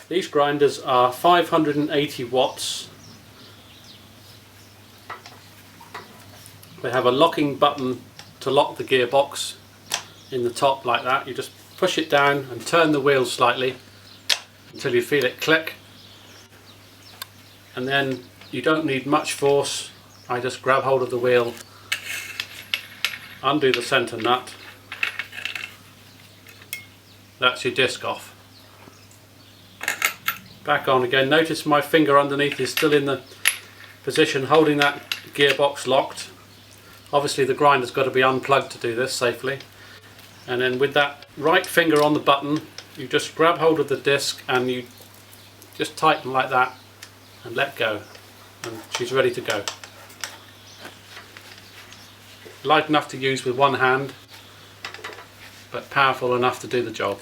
These grinders are 580 watts. They have a locking button to lock the gearbox in the top like that. You just push it down and turn the wheel slightly until you feel it click, and then you don't need much force. I just grab hold of the wheel, undo the centre nut, that's your disc off. Back on again. Notice my finger underneath is still in the position holding that gearbox locked. Obviously the grinder's got to be unplugged to do this safely. And then with that right finger on the button, you just grab hold of the disc and you just tighten like that and let go, and she's ready to go. Light enough to use with one hand, but powerful enough to do the job.